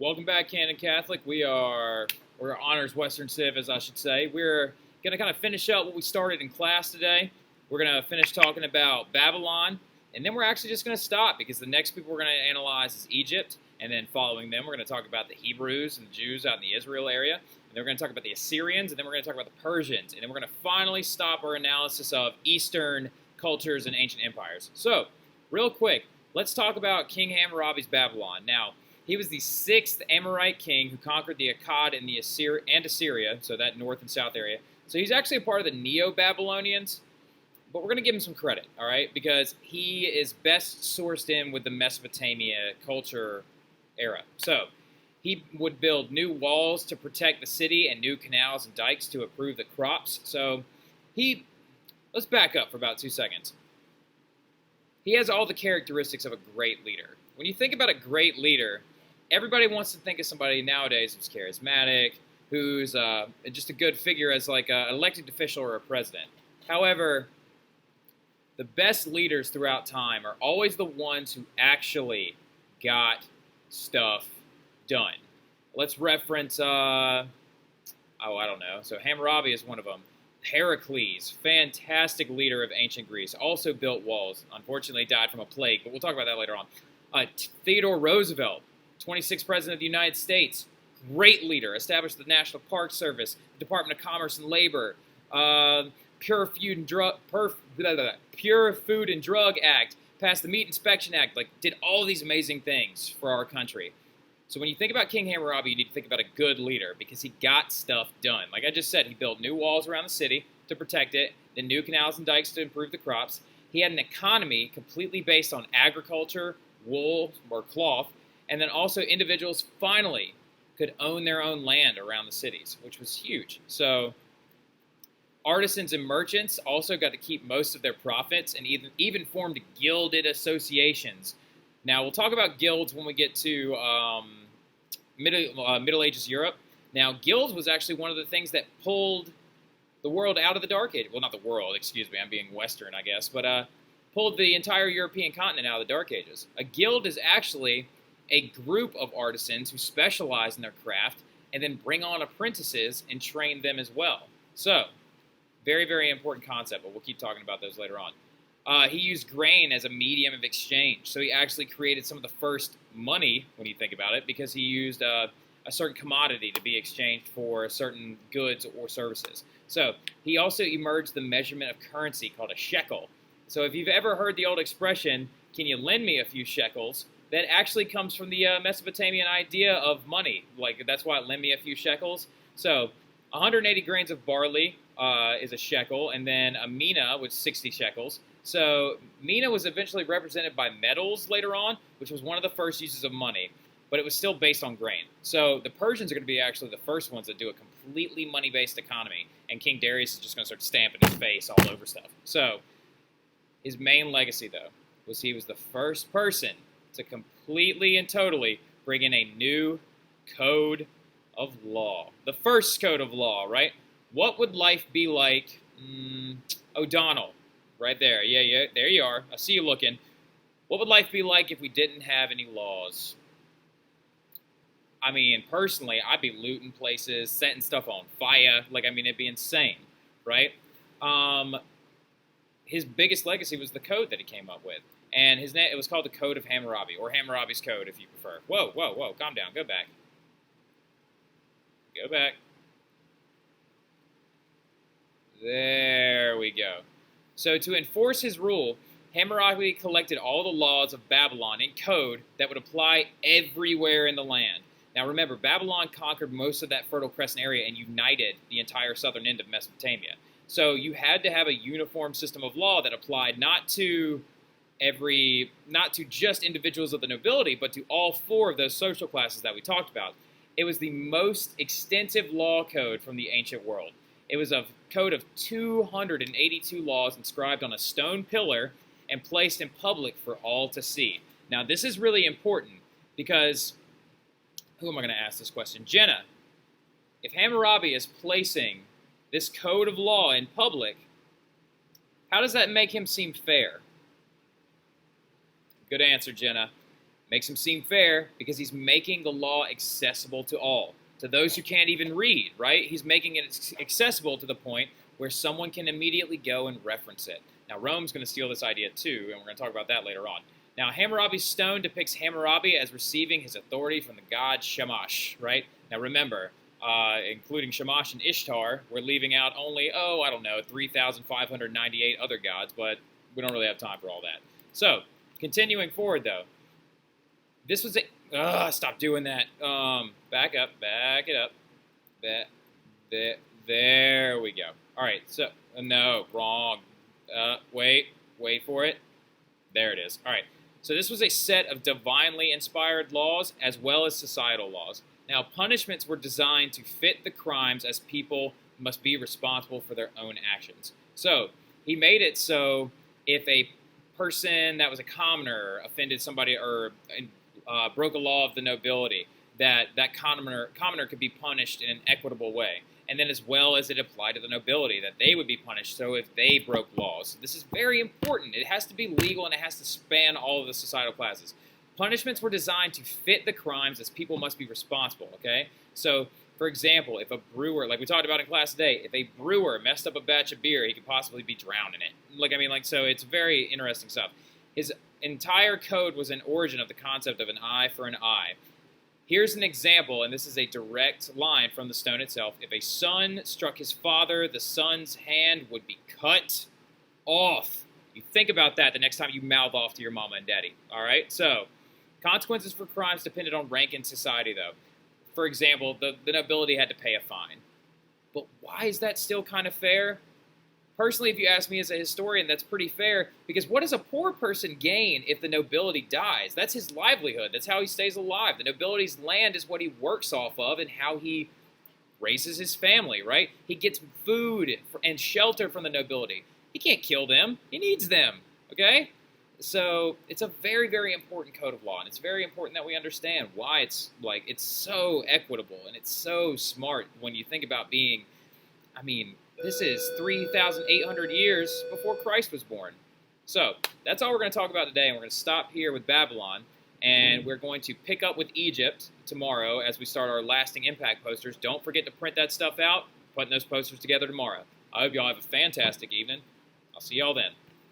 Welcome back, Canon Catholic. We're honors Western Civ, as I should say. We're going to kind of finish up what we started in class today. We're going to finish talking about Babylon, and then we're actually just going to stop because the next people we're going to analyze is Egypt, and then following them we're going to talk about the Hebrews and the Jews out in the Israel area, and then we're going to talk about the Assyrians, and then we're going to talk about the Persians, and then we're going to finally stop our analysis of Eastern cultures and ancient empires. So, real quick, let's talk about King Hammurabi's Babylon. Now, he was the sixth Amorite king who conquered the Akkad and Assyria, so that north and south area. So he's actually a part of the Neo-Babylonians, but we're going to give him some credit, all right, because he is best sourced in with the Mesopotamia culture era. So he would build new walls to protect the city and new canals and dikes to improve the crops. So let's back up for about 2 seconds. He has all the characteristics of a great leader. When you think about a great leader, everybody wants to think of somebody nowadays who's charismatic, who's just a good figure as like an elected official or a president. However, the best leaders throughout time are always the ones who actually got stuff done. Let's reference, I don't know. So Hammurabi is one of them. Pericles, fantastic leader of ancient Greece, also built walls. Unfortunately, died from a plague, but we'll talk about that later on. Theodore Roosevelt, 26th President of the United States, great leader, established the National Park Service, the Department of Commerce and Labor, Pure Food and Drug Act, passed the Meat Inspection Act, did all these amazing things for our country. So when you think about King Hammurabi, you need to think about a good leader because he got stuff done. Like I just said, he built new walls around the city to protect it, then new canals and dikes to improve the crops. He had an economy completely based on agriculture, wool, or cloth, and then also individuals finally could own their own land around the cities, which was huge. So artisans and merchants also got to keep most of their profits and even formed gilded associations. Now, we'll talk about guilds when we get to Middle Ages Europe. Now, guilds was actually one of the things that pulled the world out of the Dark Ages. Well, not the world, excuse me, I'm being Western, I guess, but pulled the entire European continent out of the Dark Ages. A guild is actually a group of artisans who specialize in their craft and then bring on apprentices and train them as well. So, very, very important concept, but we'll keep talking about those later on. He used grain as a medium of exchange, so he actually created some of the first money, when you think about it, because he used a certain commodity to be exchanged for certain goods or services. So he also emerged the measurement of currency called a shekel. So if you've ever heard the old expression, can you lend me a few shekels, that actually comes from the Mesopotamian idea of money. That's why lend me a few shekels. So 180 grains of barley is a shekel, and then a mina was 60 shekels. So mina was eventually represented by metals later on, which was one of the first uses of money, but it was still based on grain. So the Persians are going to be actually the first ones that do a completely money-based economy, and King Darius is just going to start stamping his face all over stuff. So his main legacy, though, was he was the first person to completely and totally bring in a new code of law. The first code of law, right? What would life be like? O'Donnell. Right there. Yeah, there you are. I see you looking. What would life be like if we didn't have any laws? I mean, personally, I'd be looting places, setting stuff on fire. It'd be insane, right? His biggest legacy was the code that he came up with. And it was called the Code of Hammurabi, or Hammurabi's Code, if you prefer. Whoa, calm down. Go back. There we go. So to enforce his rule, Hammurabi collected all the laws of Babylon in code that would apply everywhere in the land. Now remember, Babylon conquered most of that Fertile Crescent area and united the entire southern end of Mesopotamia. So you had to have a uniform system of law that applied not to just individuals of the nobility, but to all four of those social classes that we talked about. It was the most extensive law code from the ancient world. It was a code of 282 laws inscribed on a stone pillar and placed in public for all to see. Now, this is really important because, who am I going to ask this question? Jenna, if Hammurabi is placing this code of law in public, how does that make him seem fair? Good answer, Jenna. Makes him seem fair because he's making the law accessible to all, to those who can't even read, right? He's making it accessible to the point where someone can immediately go and reference it. Now, Rome's going to steal this idea too, and we're going to talk about that later on. Now, Hammurabi's stone depicts Hammurabi as receiving his authority from the god Shamash, right? Now, remember, including Shamash and Ishtar, we're leaving out only, 3,598 other gods, but we don't really have time for all that. So, continuing forward, though, this was a... stop doing that. Back it up. There we go. All right, so, no, wrong. Wait for it. There it is. All right, so this was a set of divinely inspired laws as well as societal laws. Now, punishments were designed to fit the crimes as people must be responsible for their own actions. So, he made it so if a person that was a commoner offended somebody or broke a law of the nobility, that commoner could be punished in an equitable way. And then as well as it applied to the nobility, that they would be punished so if they broke laws. This is very important. It has to be legal and it has to span all of the societal classes. Punishments were designed to fit the crimes as people must be responsible, okay? So, for example, if a brewer, like we talked about in class today, if a brewer messed up a batch of beer, he could possibly be drowned in it. So it's very interesting stuff. His entire code was an origin of the concept of an eye for an eye. Here's an example, and this is a direct line from the stone itself. If a son struck his father, the son's hand would be cut off. You think about that the next time you mouth off to your mama and daddy, all right? So, consequences for crimes depended on rank in society, though. For example, the nobility had to pay a fine. But why is that still kind of fair? Personally, if you ask me as a historian, that's pretty fair, because what does a poor person gain if the nobility dies? That's his livelihood. That's how he stays alive. The nobility's land is what he works off of and how he raises his family, right? He gets food and shelter from the nobility. He can't kill them. He needs them, okay? So it's a very, very important code of law, and it's very important that we understand why it's so equitable and it's so smart when you think about being, this is 3,800 years before Christ was born. So that's all we're going to talk about today, and we're going to stop here with Babylon, and we're going to pick up with Egypt tomorrow as we start our lasting impact posters. Don't forget to print that stuff out, putting those posters together tomorrow. I hope y'all have a fantastic evening. I'll see y'all then.